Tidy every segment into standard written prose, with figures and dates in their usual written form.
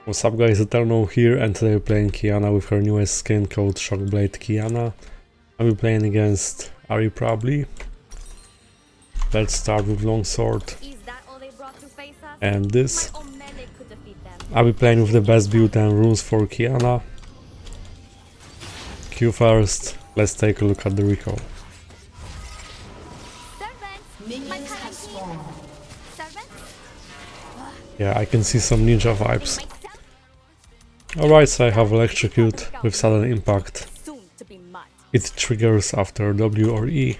What's up guys, Eternal here, and today we're playing Qiyana with her newest skin called SHOCKBLADE QIYANA. I'll be playing against Ari probably. Let's start with Longsword and this. I'll be playing with the best build and runes for Qiyana. Q first, let's take a look at the recall. Yeah, I can see some ninja vibes. Alright, so I have Electrocute with sudden impact. It triggers after W or E.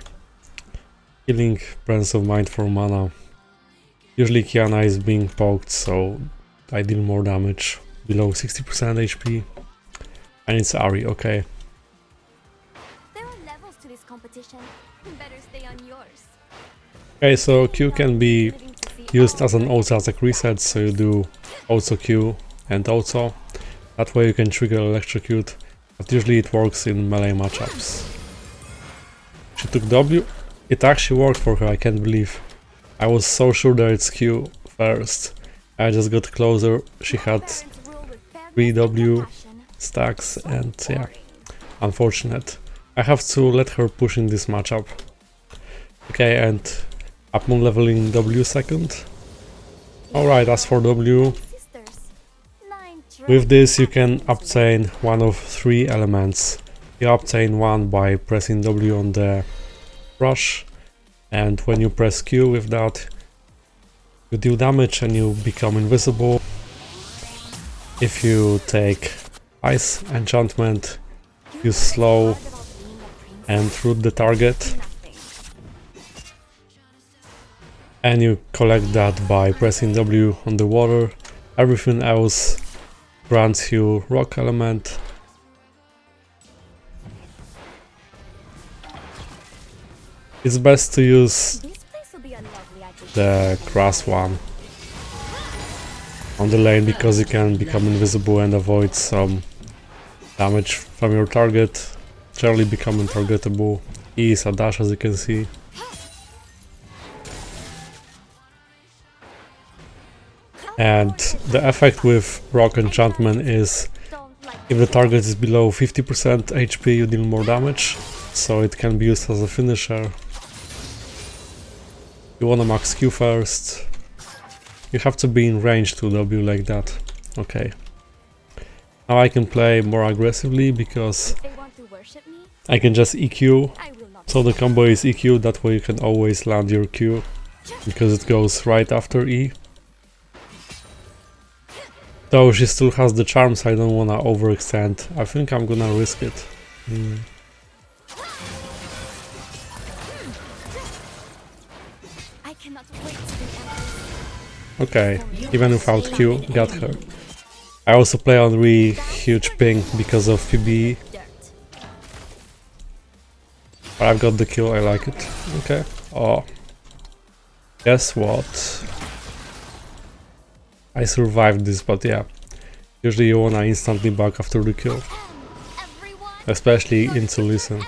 Healing Presence of Mind for mana. Usually Qiyana is being poked, so I deal more damage, below 60% HP. And it's Ari, okay. There are levels to this competition. Better stay on yours. Okay, so Q can be used as an auto attack reset, so you do also Q and also. That way you can trigger Electrocute, but usually it works in melee matchups. She took W. It actually worked for her, I can't believe. I was so sure that it's Q first. I just got closer, she had 3 W stacks and yeah, unfortunate. I have to let her push in this matchup. Okay, and upon leveling W second. Alright, as for W, with this you can obtain one of 3 elements. You obtain one by pressing W on the brush, and when you press Q with that, you deal damage and you become invisible. If you take Ice enchantment, you slow and root the target. And you collect that by pressing W on the water. Everything else grants you rock element. It's best to use the grass one on the lane because you can become invisible and avoid some damage from your target. Generally becoming targetable. E is a dash, as you can see. And the effect with rock enchantment is if the target is below 50% HP you deal more damage, so it can be used as a finisher. You wanna max Q first. You have to be in range to W like that. Okay. Now I can play more aggressively because I can just EQ. So the combo is EQ, that way you can always land your Q because it goes right after E. Though she still has the charm, so I don't wanna overextend. I think I'm gonna risk it. Okay, even without Q, got her. I also play on really huge ping because of PBE. But I've got the kill, I like it. Okay. Oh. Guess what? I survived this, but yeah. Usually you wanna instantly back after the kill. Especially into listen.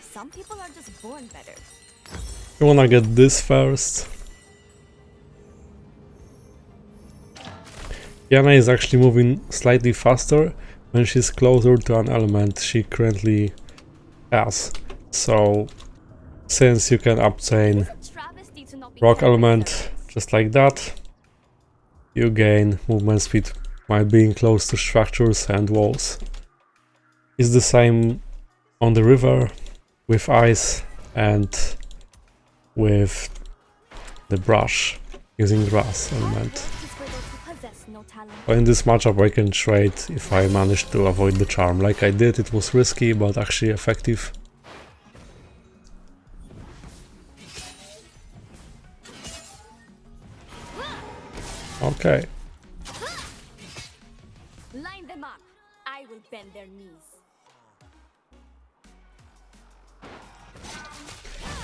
Some people are just born better. You wanna get this first. Qiyana is actually moving slightly faster when she's closer to an element she currently has. So since you can obtain rock element just like that, you gain movement speed by being close to structures and walls. It's the same on the river with ice and with the brush using grass element. But in this matchup I can trade if I manage to avoid the charm. Like I did, it was risky but actually effective. Okay. Line them up. I will bend their knees.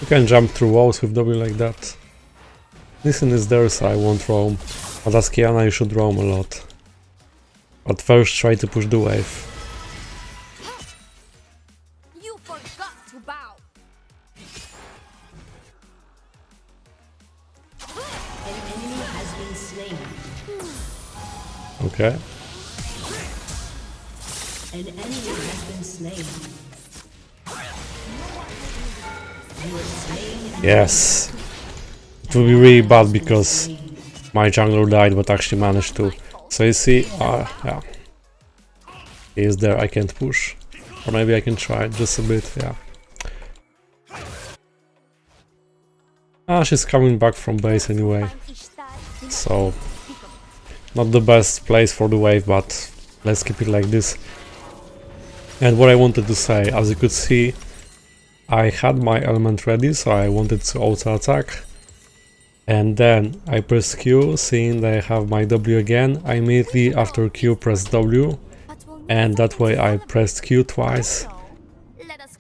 You can jump through walls with W like that. Listen is there, so I won't roam. But as Qiyana you should roam a lot. But first try to push the wave. You forgot to bow. Okay. An enemy has been slain. You are slain. Yes. It will be really bad because my jungler died, but actually managed to. So you see, yeah. He is there, I can't push. Or maybe I can try just a bit, yeah. She's coming back from base anyway. So, not the best place for the wave, but let's keep it like this. And what I wanted to say, as you could see, I had my element ready, so I wanted to auto attack. And then I press Q, seeing that I have my W again. I immediately after Q press W, and that way I pressed Q twice,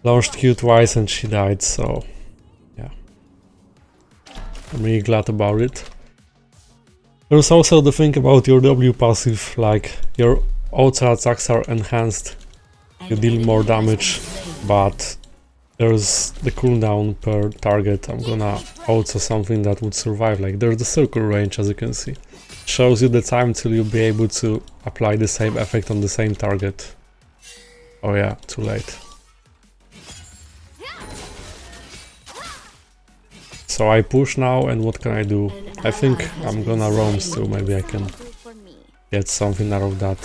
launched Q twice, and she died, so yeah. I'm really glad about it. There's also the thing about your W passive, like your auto attacks are enhanced, you deal more damage, but there's the cooldown per target. I'm gonna auto something that would survive, like there's the circle range, as you can see. Shows you the time till you'll be able to apply the same effect on the same target. Oh yeah, too late. So I push now, and what can I do? I think I'm gonna roam still, maybe I can get something out of that,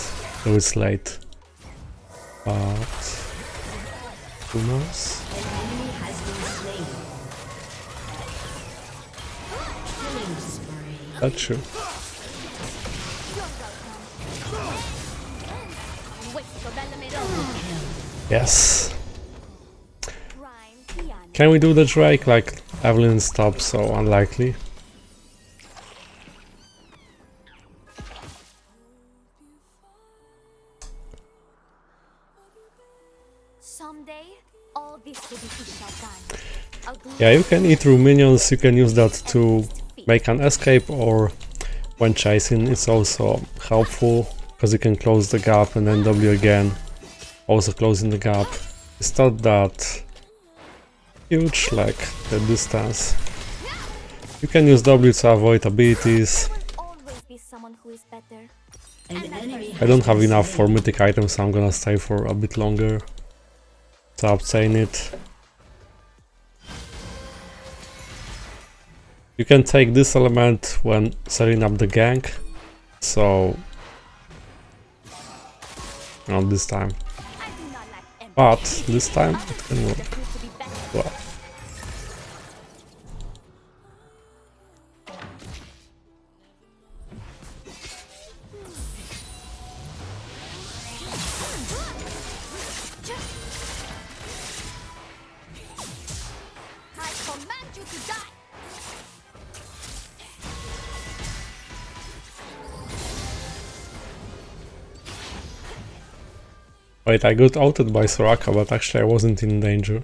though it's late. But who knows? That's true. Yes. Can we do the Drake? Like, Evelyn stopped, so unlikely. Someday, all this will be done. Yeah, you can eat through minions, you can use that to make an escape, or when chasing it's also helpful, because you can close the gap and then W again, also closing the gap. It's not that huge, like the distance. You can use W to avoid abilities. I don't have enough for mythic items, so I'm gonna stay for a bit longer to obtain it. You can take this element when setting up the gank, so not this time, but this time it can work well. Wait, I got outed by Soraka, but actually I wasn't in danger.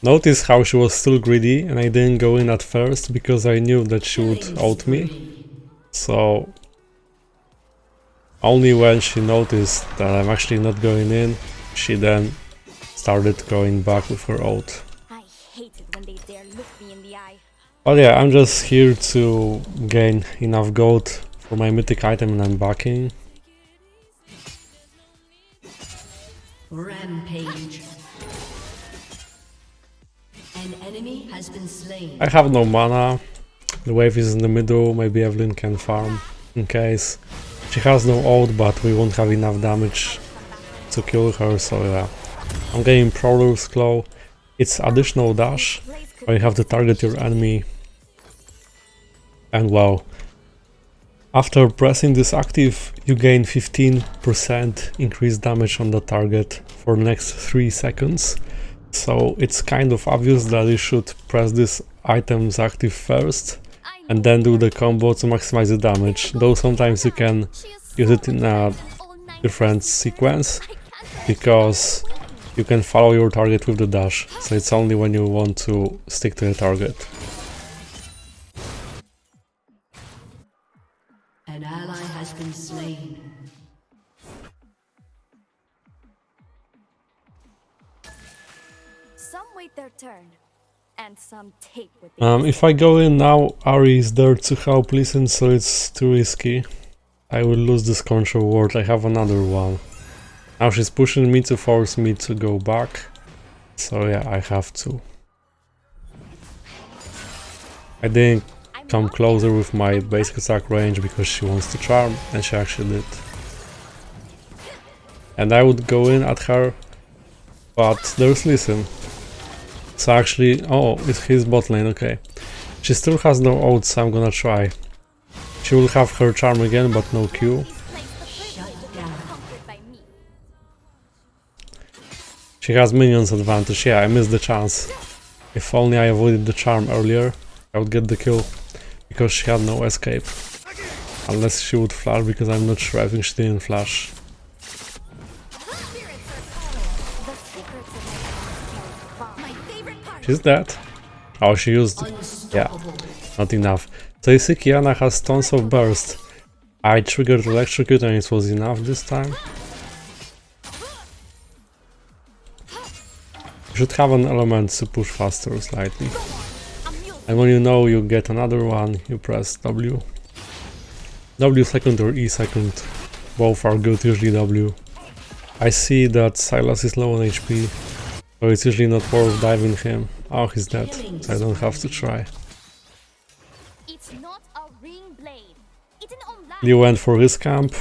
Notice how she was still greedy and I didn't go in at first because I knew that she would out me. So only when she noticed that I'm actually not going in, she then started going back with her ult. I hate it when they dare look me in the eye. But yeah, I'm just here to gain enough gold for my mythic item and I'm backing. Rampage. An enemy has been slain. I have no mana, the wave is in the middle, maybe Evelyn can farm in case. She has no ult, but we won't have enough damage to kill her, so yeah. I'm getting Prowler's Claw. It's additional dash, where you have to target your enemy. And wow. After pressing this active, you gain 15% increased damage on the target for the next 3 seconds. So it's kind of obvious that you should press this item's active first and then do the combo to maximize the damage, though sometimes you can use it in a different sequence because you can follow your target with the dash, so it's only when you want to stick to the target. An ally has been slain. Some wait their turn. and some tape with the If I go in now, Ari is there to help listen, so it's too risky. I will lose this control ward. I have another one. Now she's pushing me to force me to go back. So yeah, I have to. I didn't come closer with my basic attack range because she wants to charm, and she actually did. And I would go in at her, but there's listen. So actually, oh, it's his bot lane, okay. She still has no ult, so I'm gonna try. She will have her charm again, but no Q. She has minions advantage. Yeah, I missed the chance. If only I avoided the charm earlier, I would get the kill. Because she had no escape. Unless she would flash, because I'm not sure. I think she didn't flash. She's dead. Oh, she used... yeah, not enough. So you see Qiyana has tons of burst. I triggered electrocute and it was enough this time. You should have an element to push faster slightly. And when you know you get another one, you press W. W second or E second. Both are good, usually W. I see that Sylas is low on HP, so it's usually not worth diving him. Oh, he's dead, so I don't have to try. It's not a ring blade. It's an online. He went for his camp.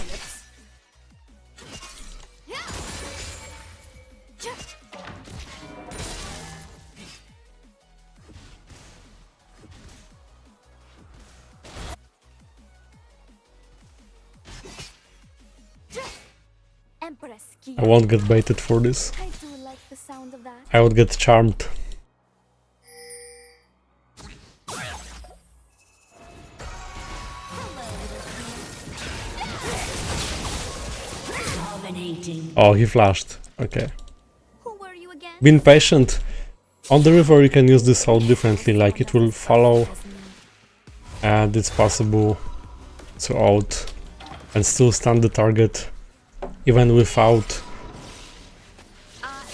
I won't get baited for this. I do like the sound of that. I would get charmed. Dominating. Oh, he flashed. Okay. Who were you again? Being patient. On the river you can use this ult differently, like it will follow and it's possible to ult and still stun the target even without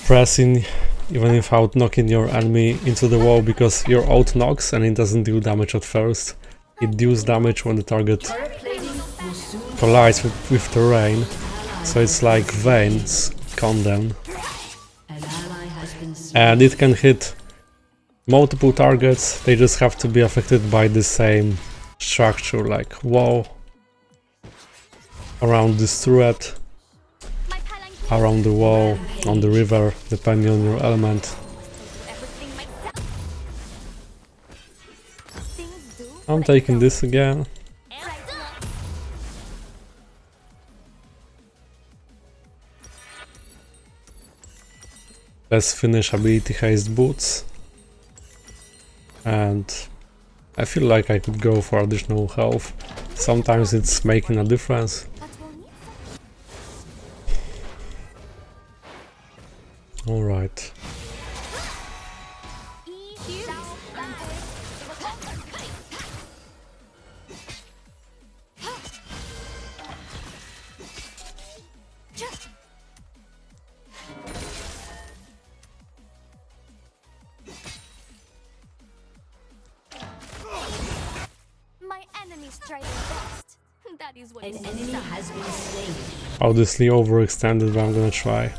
pressing, even without knocking your enemy into the wall, because your ult knocks and it doesn't do damage at first. It deals damage when the target collides with terrain, so it's like veins condemn. And it can hit multiple targets, they just have to be affected by the same structure, like wall around this turret, around the wall, on the river, depending on your element. I'm taking this again. Let's finish ability haste boots. And I feel like I could go for additional health. Sometimes it's making a difference. Alright. My enemies try their best. That is what An is enemy has been slain. Obviously overextended, but I'm gonna try.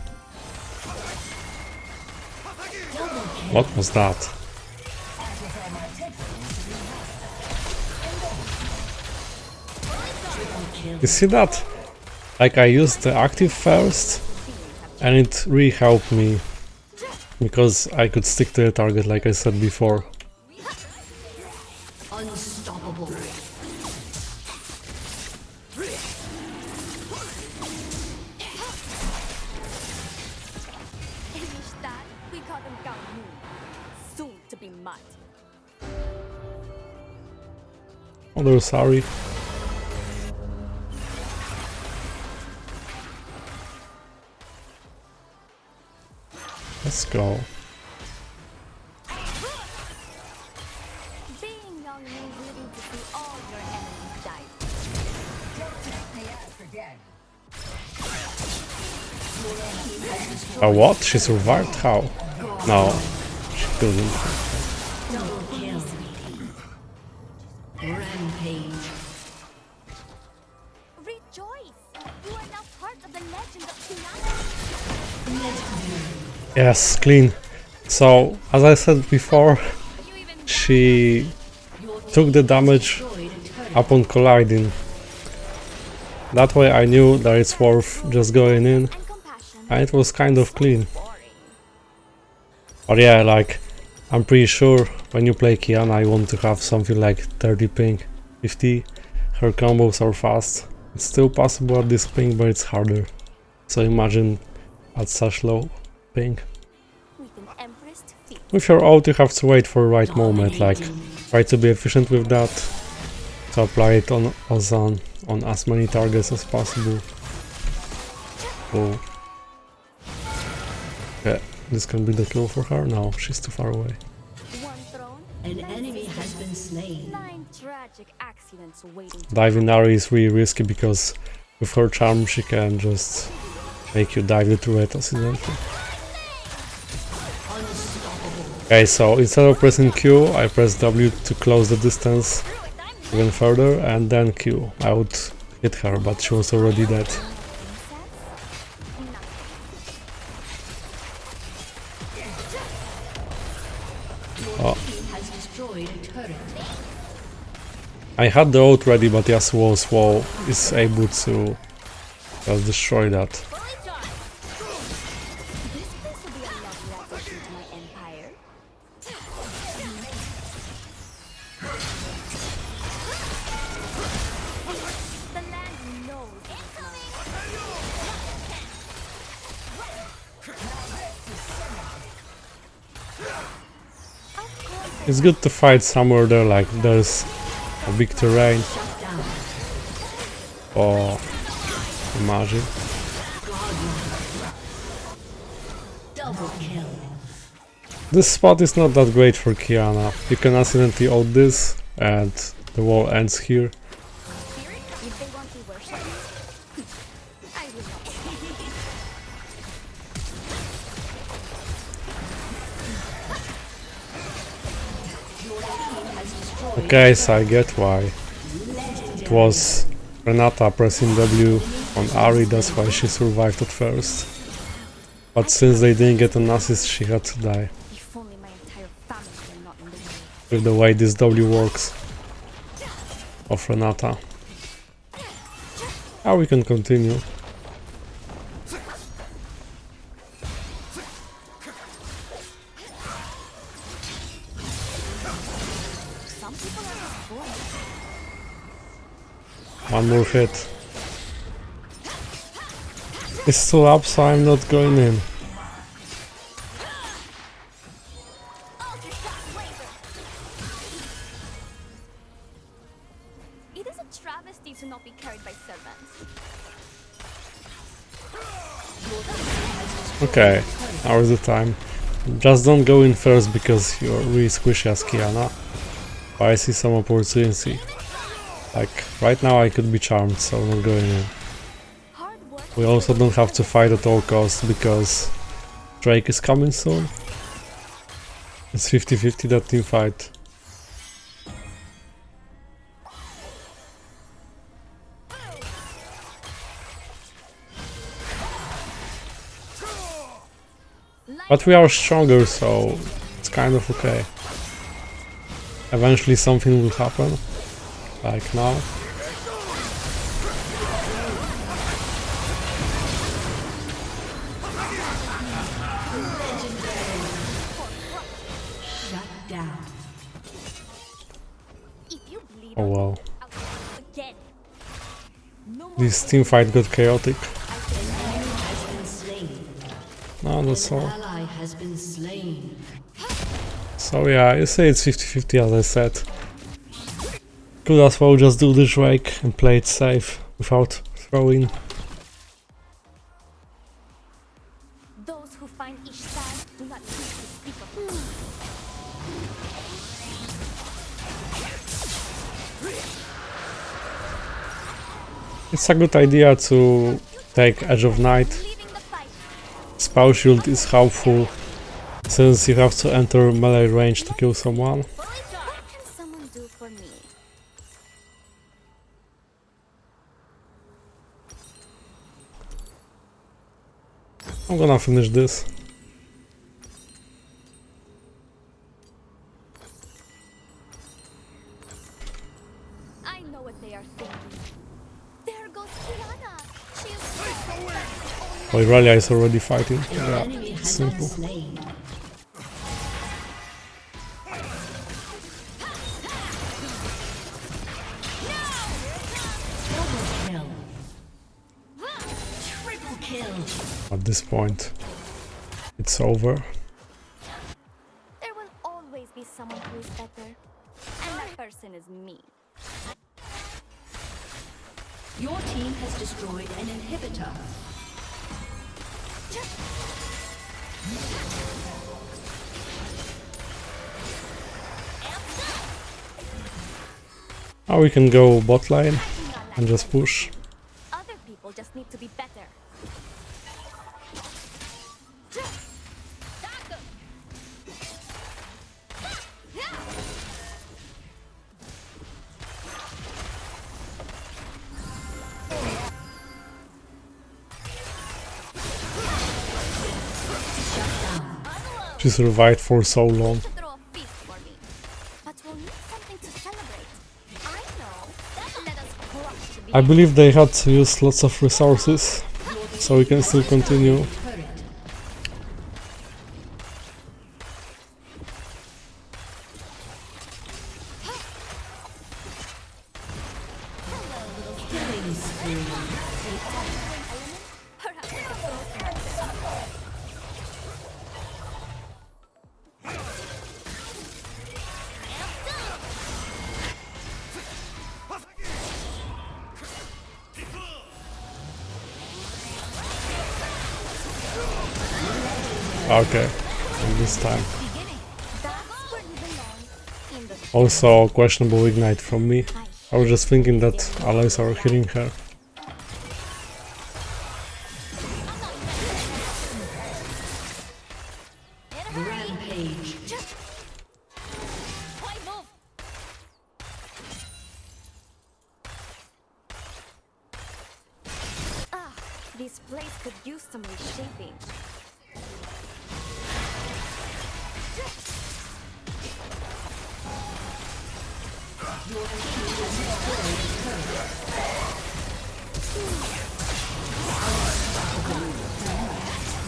What was that? You see that? Like, I used the active first and it really helped me because I could stick to the target, like I said before. Unstoppable. we call them Ganking, soon to be mud. Although sorry. Let's go. Being young means living to see all your enemies die. A what? She survived? How? No, she couldn't. Rampage. Rejoice! You are now part of the legend of Kiana. Yes, clean. So, as I said before, You even she took the damage upon colliding. That way I knew that it's worth just going in, and compassion. and it was kind of clean. Boring. But yeah, like, I'm pretty sure when you play Kiana you want to have something like 30 ping, 50. Her combos are fast. It's still possible at this ping, but it's harder. So imagine at such low ping. With an empress to feed. With your ult you have to wait for the right moment, like try to be efficient with that, to apply it on as many targets as possible. Oh. Yeah, this can be the kill for her. No, she's too far away. One throne, An enemy has been slain. 9 tragic accidents waiting to Diving Ari is really risky because with her charm she can just make you dive the turret accidentally. Okay, so instead of pressing Q, I press W to close the distance even further, and then Q. I would hit her, but she was already dead. Oh. Has destroyed a turret. I had the ult ready, but Yasuo's wall is able to just destroy that. fully charged. This place will be a lovely addition to my empire. The land knows it's It's good to fight somewhere there, like there's a big terrain. Oh, imagine. Double kill. This spot is not that great for Kiana. You can accidentally ult this, and the wall ends here. spirit. If they want to worship me, I will not. Okay, so I get why. It was Renata pressing W on Ari, that's why she survived at first. But since they didn't get an assist, she had to die. If only my entire family were not in the way. With the way this W works of Renata. Now we can continue. Some people are just born. One more hit. It's still up, so I'm not going in. It is a travesty to not be carried by servants. Okay, now is the time. Just don't go in first because you're really squishy as Kiana. But I see some opportunity. Like, right now I could be charmed, so I'm not going in. Hard work. We also don't have to fight at all costs because Drake is coming soon. It's 50-50 that team fight. But we are stronger, so it's kind of okay. Eventually something will happen, like now. Shut down. If you bleed Oh wow, out again. No more this team fight got chaotic. An enemy has been slain. No, that's all. Ally has been slain. So yeah, you say it's 50-50 as I said. Could as well just do the Drake and play it safe without throwing. those who find each side do not choose to speak of it. It's a good idea to take Edge of Night. Leaving the fight. Spell Shield is helpful since you have to enter melee range to kill someone. Fully charged. What can someone do for me? I'm gonna finish this. I know what they are thinking. There goes Kiana. She is so Oh, Irelia is already fighting. An Yeah, enemy it's has been simple. slain. Double kill. Triple kill. At this point, it's over. There will always be someone who is better. And that person is me. Your team has destroyed an inhibitor. Now we can go bot lane and just push. Other people just need to be better. She survived for so long. To throw a feast for me. But we'll need something to celebrate. I know. Let us crush the I believe they had used lots of resources, so we can still continue. Turret. Killing spree. Perhaps we can throw Okay, and this time. beginning. That's where we belong. In the Also, questionable ignite from me. I was just thinking that allies are hitting her. Rampage. Why move? Ah, this place could use some reshaping.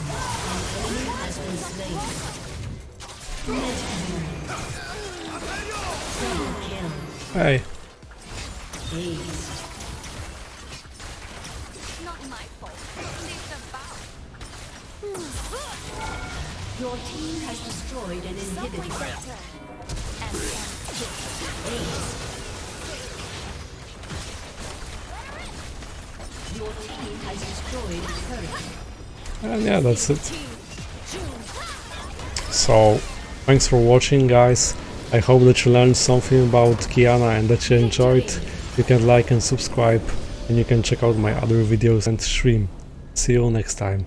Has been slain. Double kill. Hey, Aced. Not my fault. It's about. Your team has destroyed an inhibitor. Better. And Aced. Your team has destroyed a turret. and yeah, that's it. So, thanks for watching, guys. I hope that you learned something about Qiyana and that you enjoyed. You can like and subscribe, and you can check out my other videos and stream. See you next time.